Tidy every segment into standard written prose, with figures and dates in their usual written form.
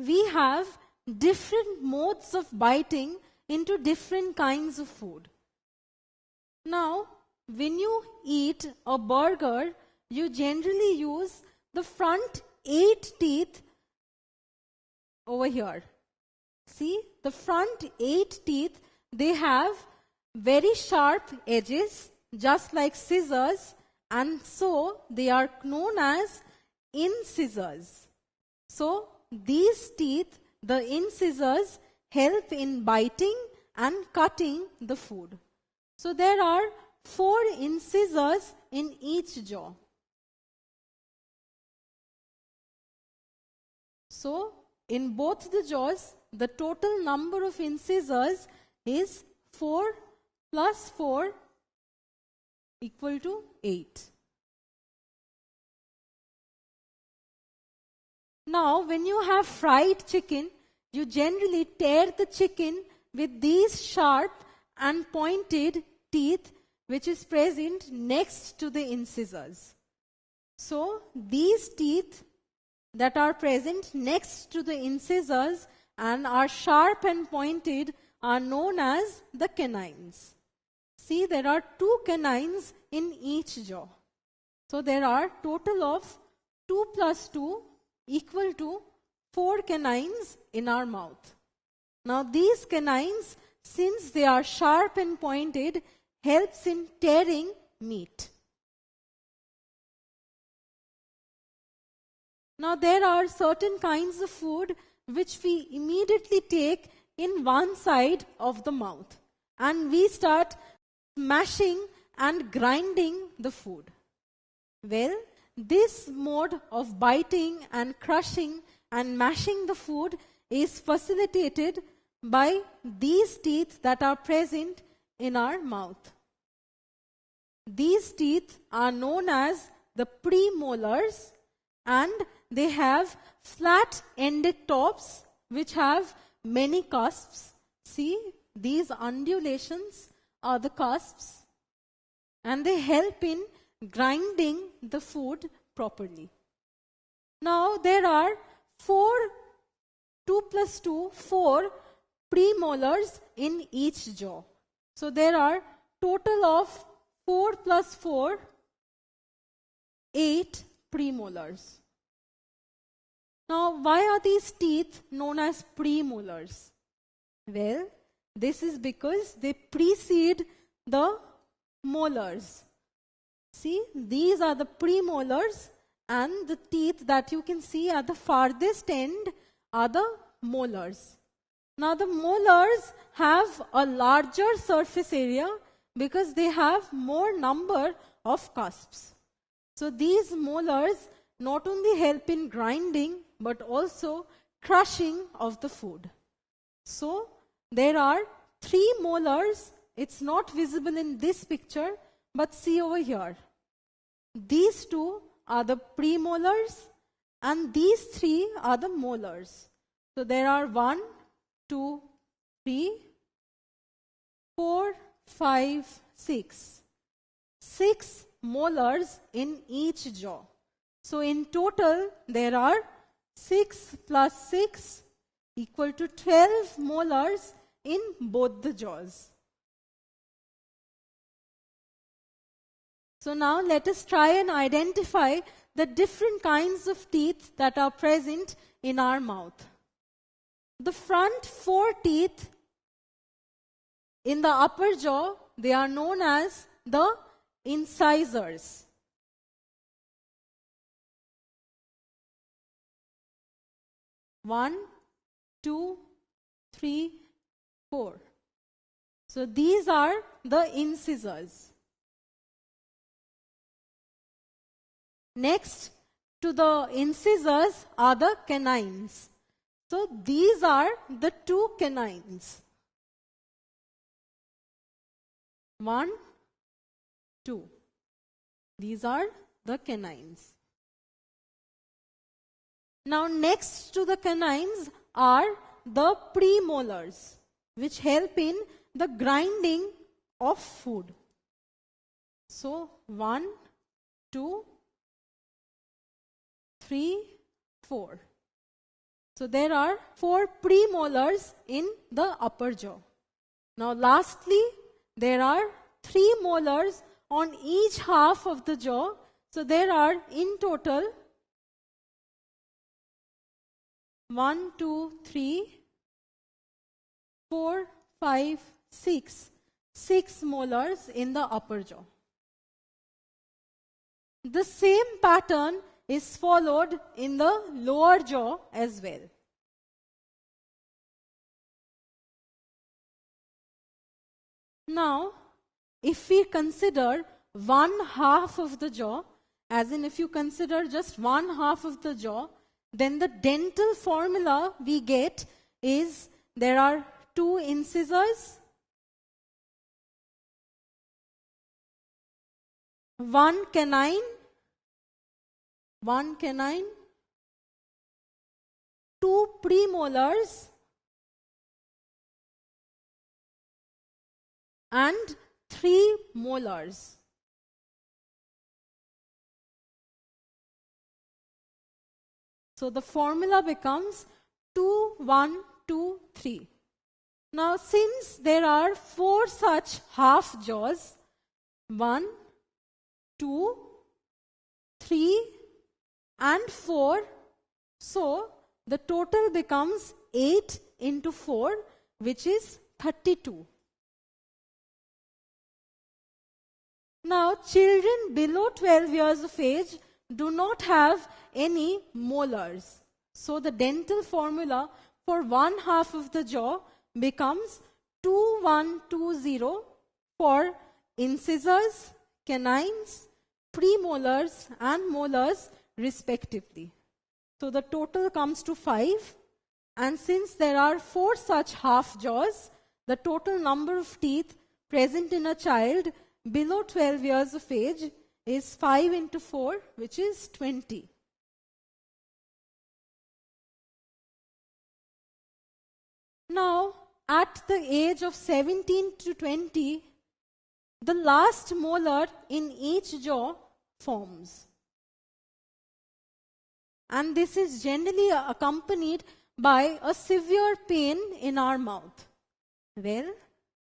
we have different modes of biting into different kinds of food. Now, when you eat a burger, you generally use the front 8 teeth over here. See, the front 8 teeth, they have very sharp edges, just like scissors, and so they are known as incisors. So, these teeth, the incisors, help in biting and cutting the food. So, there are 4 incisors in each jaw. So, in both the jaws, the total number of incisors is 4 plus 4 equal to 8. Now, when you have fried chicken, you generally tear the chicken with these sharp and pointed teeth which is present next to the incisors. So, these teeth that are present next to the incisors and are sharp and pointed are known as the canines. See, there are 2 canines in each jaw. So, there are total of 2 plus 2 equal to 4 canines in our mouth. Now, these canines, since they are sharp and pointed, helps in tearing meat. Now, there are certain kinds of food which we immediately take in one side of the mouth, and we start mashing and grinding the food. Well, this mode of biting and crushing and mashing the food is facilitated by these teeth that are present in our mouth. These teeth are known as the premolars, and they have flat-ended tops which have many cusps. See, these undulations are the cusps, and they help in grinding the food properly. Now, there are 2 plus 2, 4 premolars in each jaw. So, there are total of 4 plus 4, 8 premolars. Now, why are these teeth known as premolars? Well, this is because they precede the molars. See, these are the premolars, and the teeth that you can see at the farthest end are the molars. Now, the molars have a larger surface area because they have more number of cusps. So, these molars not only help in grinding but also crushing of the food. So, there are 3 molars. It's not visible in this picture, but see over here. These 2 are the premolars and these 3 are the molars. So, there are 1, 2, 3, 4, 5, 6. 6 molars in each jaw. So, in total, there are 6 plus 6 equal to 12 molars in both the jaws. So, now let us try and identify the different kinds of teeth that are present in our mouth. The front 4 teeth in the upper jaw, they are known as the incisors. One, 2, 3, 4. So, these are the incisors. Next to the incisors are the canines. So, these are the 2 canines. 1, 2. These are the canines. Now, next to the canines are the premolars, which help in the grinding of food. So, 1, 2, 3, 4. So there are 4 premolars in the upper jaw. Now lastly, there are 3 molars on each half of the jaw. So there are in total 1, 2, 3, 4, 5, 6 molars in the upper jaw. The same pattern is followed in the lower jaw as well. Now, if we consider one half of the jaw, as in if you consider just one half of the jaw, then the dental formula we get is there are 2 incisors, 1 canine, 2 premolars, and 3 molars. So the formula becomes 2, 1, 2, 3. Now since there are 4 such half jaws, 1, 2, 3 and 4, so the total becomes 8 into 4, which is 32. Now children below 12 years of age do not have any molars. So the dental formula for one half of the jaw becomes 2120 for incisors, canines, premolars and molars respectively. So the total comes to 5, and since there are 4 such half jaws, the total number of teeth present in a child below 12 years of age is 5 into 4, which is 20. Now, at the age of 17 to 20, the last molar in each jaw forms. And this is generally accompanied by a severe pain in our mouth. Well,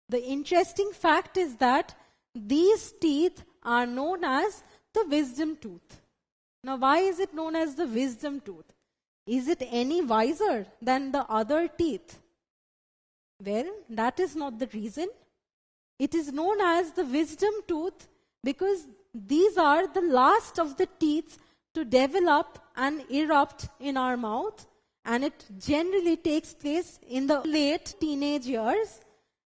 the interesting fact is that these teeth are known as the wisdom tooth. Now, why is it known as the wisdom tooth? Is it any wiser than the other teeth? Well, that is not the reason. It is known as the wisdom tooth because these are the last of the teeth to develop and erupt in our mouth, and it generally takes place in the late teenage years,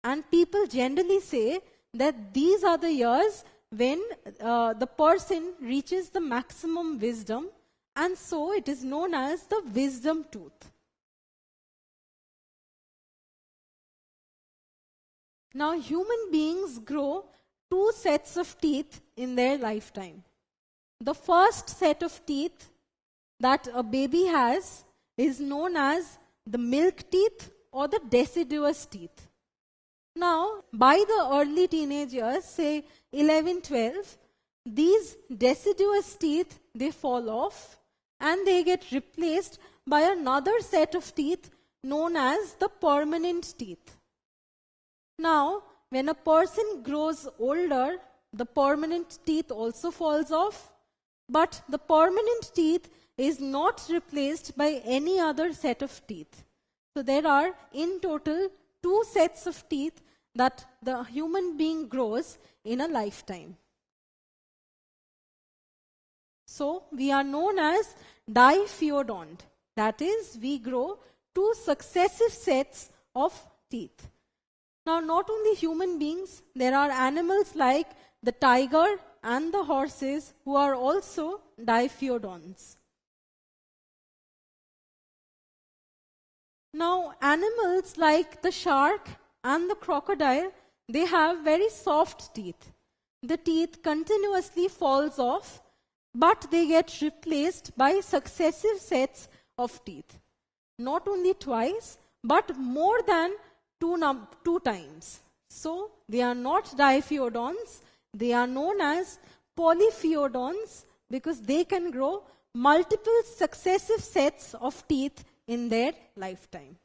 and people generally say that these are the years when the person reaches the maximum wisdom, and so it is known as the wisdom tooth. Now, human beings grow 2 sets of teeth in their lifetime. The first set of teeth that a baby has is known as the milk teeth or the deciduous teeth. Now, by the early teenage years, say 11, 12, these deciduous teeth, they fall off and they get replaced by another set of teeth known as the permanent teeth. Now, when a person grows older, the permanent teeth also falls off, but the permanent teeth is not replaced by any other set of teeth. So there are in total 2 sets of teeth that the human being grows in a lifetime. So we are known as diphyodont. That is, we grow 2 successive sets of teeth. Now, not only human beings, there are animals like the tiger and the horses who are also diphyodonts. Now, animals like the shark and the crocodile, they have very soft teeth. The teeth continuously falls off, but they get replaced by successive sets of teeth. Not only twice, but more than 2 times. So, they are not diphyodonts, they are known as polyphyodonts because they can grow multiple successive sets of teeth in their lifetime.